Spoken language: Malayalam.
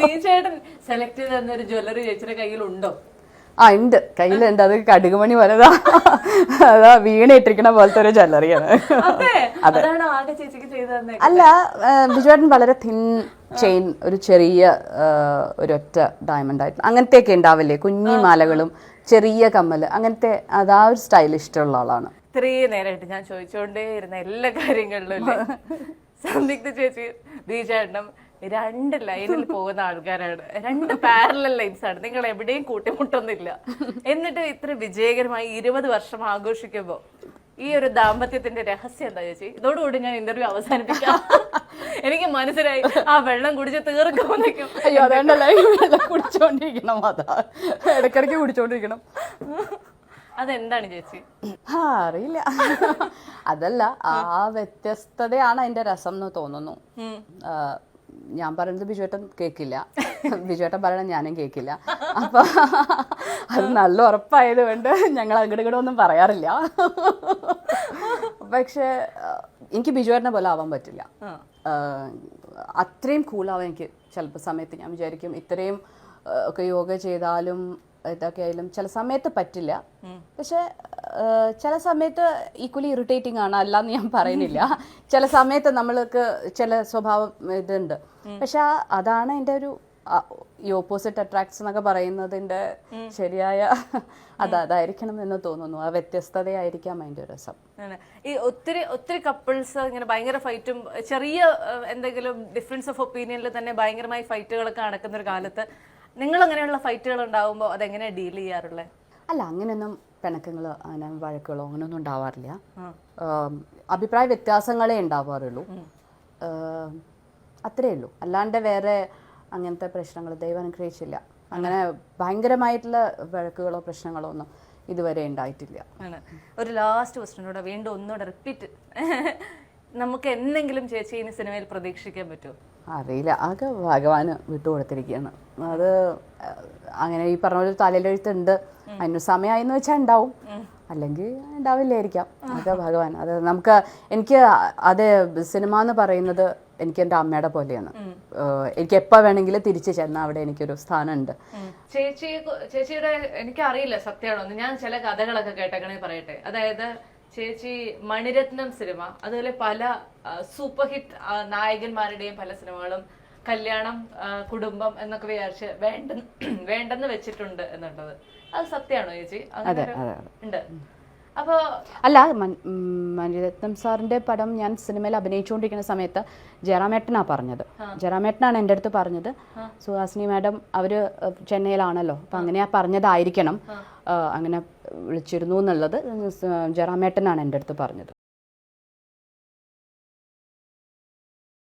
തീർച്ചയായിട്ടും സെലക്ട് ചെയ്ത് തന്നൊരു ജ്വല്ലറി ചേച്ചിയുടെ കയ്യിലുണ്ടോ? ആ ഉണ്ട്, കയ്യിലുണ്ട്. അത് കടുകുമണി പോലെതാ, അതാ വീണ ഇട്ടിരിക്കണ പോലത്തെ ഒരു ജ്വല്ലറിയാണ്. അല്ല, ബിജുവേട്ടൻ വളരെ തിൻ ചെയിൻ, ഒരു ചെറിയ ഒരൊറ്റ ഡയമണ്ട് ആയിട്ട് അങ്ങനത്തെയൊക്കെ ഉണ്ടാവില്ലേ, കുഞ്ഞി മാലകളും ചെറിയ കമ്മല്, അങ്ങനത്തെ അതാ ഒരു സ്റ്റൈൽ ഇഷ്ടമുള്ള ആളാണ്. ഇത്രയും നേരമായിട്ട് ഞാൻ ചോദിച്ചുകൊണ്ടേ ഇരുന്ന എല്ലാ കാര്യങ്ങളിലും സംയുക്ത ചേച്ചി ബിജുവേട്ടനും 2 ലൈനിൽ പോകുന്ന ആൾക്കാരാണ്, 2 പാരലൽ ലൈൻസ് ആണ്. നിങ്ങൾ എവിടെയും കൂട്ടിമുട്ടൊന്നുമില്ല. എന്നിട്ട് ഇത്ര വിജയകരമായി 20 വർഷം ആഘോഷിക്കുമ്പോൾ ഈ ഒരു ദാമ്പത്യത്തിന്റെ രഹസ്യം എന്താ ചേച്ചി? ഇതോടുകൂടി ഞാൻ ഇന്റർവ്യൂ അവസാനിപ്പിക്കാം. എനിക്ക് മനസ്സിലായി ആ വെള്ളം കുടിച്ച് തീർക്കുമ്പോഴേക്കും. അയ്യോ, അതുകൊണ്ടല്ല വെള്ളം കുടിച്ചോണ്ടിരിക്കണം, അതാ ഇടക്കിടയ്ക്ക് കുടിച്ചോണ്ടിരിക്കണം. അതെന്താണ് ചേച്ചി? അറിയില്ല, അതല്ല, ആ വ്യത്യസ്തതയാണ് അതിന്റെ രസം എന്ന് തോന്നുന്നു. ഞാൻ പറയുന്നത് ബിജുവേട്ടൻ കേൾക്കില്ല, ബിജുവേട്ടൻ പറയണത് ഞാനും കേൾക്കില്ല. അപ്പൊ അത് നല്ല ഉറപ്പായത് കൊണ്ട് ഞങ്ങൾ അങ്ങോട്ട് ഒന്നും പറയാറില്ല. പക്ഷെ എനിക്ക് ബിജുവേട്ടനെ പോലെ ആവാൻ പറ്റില്ല. അത്രയും കൂളാവാൻ എനിക്ക് ചിലപ്പോൾ സമയത്ത് ഞാൻ വിചാരിക്കും, ഇത്രയും ഒക്കെ യോഗ ചെയ്താലും ഇതൊക്കെ ആയാലും ചില സമയത്ത് പറ്റില്ല. പക്ഷെ ചില സമയത്ത് ഈക്വലി ഇറിറ്റേറ്റിംഗ് ആണ്, അല്ലാന്ന് ഞാൻ പറയുന്നില്ല. ചില സമയത്ത് നമ്മൾക്ക് ചില സ്വഭാവം ഇതുണ്ട്. പക്ഷെ അതാണ് എൻ്റെ ഒരു ഈ ഓപ്പോസിറ്റ് അട്രാക്ട്സ് എന്നൊക്കെ പറയുന്നതിൻ്റെ ശരിയായ അതായിരിക്കണം എന്ന് തോന്നുന്നു. ആ വ്യത്യസ്തതയായിരിക്കാം അതിൻ്റെ രസം. ഈ ഒത്തിരി കപ്പിൾസ് ഇങ്ങനെ ഭയങ്കര ഫൈറ്റും ചെറിയ എന്തെങ്കിലും ഡിഫറൻസ് ഓഫ് ഒപ്പീനിയനിൽ തന്നെ ഭയങ്കരമായി ഫൈറ്റുകളൊക്കെ നടക്കുന്ന ഒരു കാലത്ത് നിങ്ങൾ അങ്ങനെയുള്ള ഫൈറ്റുകൾ ഉണ്ടാവുമ്പോൾ അതെങ്ങനെയാണ് ഡീൽ ചെയ്യാറുള്ളത്? അല്ല, അങ്ങനെയൊന്നും പിണക്കങ്ങളോ അങ്ങനെ വഴക്കുകളോ അങ്ങനെയൊന്നും ഉണ്ടാവാറില്ല. അഭിപ്രായ വ്യത്യാസങ്ങളേ ഉണ്ടാവാറുള്ളൂ, അത്രേ ഉള്ളൂ. അല്ലാണ്ട് വേറെ അങ്ങനത്തെ പ്രശ്നങ്ങൾ ദൈവം അനുഗ്രഹിച്ചില്ല. അങ്ങനെ ഭയങ്കരമായിട്ടുള്ള വഴക്കുകളോ പ്രശ്നങ്ങളോ ഒന്നും ഇതുവരെ ഉണ്ടായിട്ടില്ല. ഒരു ലാസ്റ്റ് ക്വസ്റ്റ്യനോടെ വീണ്ടും ഒന്നുകൂടെ റിപ്പീറ്റ്, നമുക്ക് എന്തെങ്കിലും ചേച്ചി ഇനി സിനിമയിൽ പ്രതീക്ഷിക്കാൻ പറ്റുമോ? അറിയില്ല, ആകെ ഭഗവാന് വിട്ടുകൊടുത്തിരിക്കുകയാണ്. അത് അങ്ങനെ ഈ പറഞ്ഞ ഒരു തലയിലെഴുത്തുണ്ട്, അതിന് സമയമായിന്ന് വെച്ചാൽ ഉണ്ടാവും, അല്ലെങ്കിൽ ഉണ്ടാവില്ലായിരിക്കാം. അതൊക്കെ ഭഗവാൻ. അത് എനിക്ക് അത് സിനിമ എന്ന് പറയുന്നത് എനിക്ക് എൻ്റെ അമ്മയുടെ പോലെയാണ്. എനിക്ക് എപ്പോൾ വേണമെങ്കിലും തിരിച്ചു ചെന്നാൽ അവിടെ എനിക്കൊരു സ്ഥാനമുണ്ട്. ചേച്ചിയുടെ എനിക്കറിയില്ല സത്യമാണോ, ഞാൻ ചില കഥകളൊക്കെ കേട്ടേക്കണേ പറയട്ടെ. അതായത് ചേച്ചി മണിരത്നം സിനിമ, അതുപോലെ പല സൂപ്പർ ഹിറ്റ് നായകന്മാരുടെയും പല സിനിമകളും കല്യാണം, കുടുംബം എന്നൊക്കെ വിചാരിച്ച് വേണ്ടെന്ന് വെച്ചിട്ടുണ്ട് എന്നുള്ളത് അത് സത്യമാണോ ചേച്ചി? ഉണ്ട്. അപ്പൊ അല്ല, മണിരത്നം സാറിന്റെ പടം ഞാൻ സിനിമയിൽ അഭിനയിച്ചുകൊണ്ടിരിക്കുന്ന സമയത്ത് ജയറാമേട്ടനാ പറഞ്ഞത്. ജയറാമേട്ടനാണ് എൻ്റെ അടുത്ത് പറഞ്ഞത്, സുഹാസിനി മാഡം അവര് ചെന്നൈയിലാണല്ലോ, അപ്പൊ അങ്ങനെയാ പറഞ്ഞതായിരിക്കണം, അങ്ങനെ വിളിച്ചിരുന്നു എന്നുള്ളത് ജയറാമേട്ടനാണ് എൻ്റെ അടുത്ത് പറഞ്ഞത്.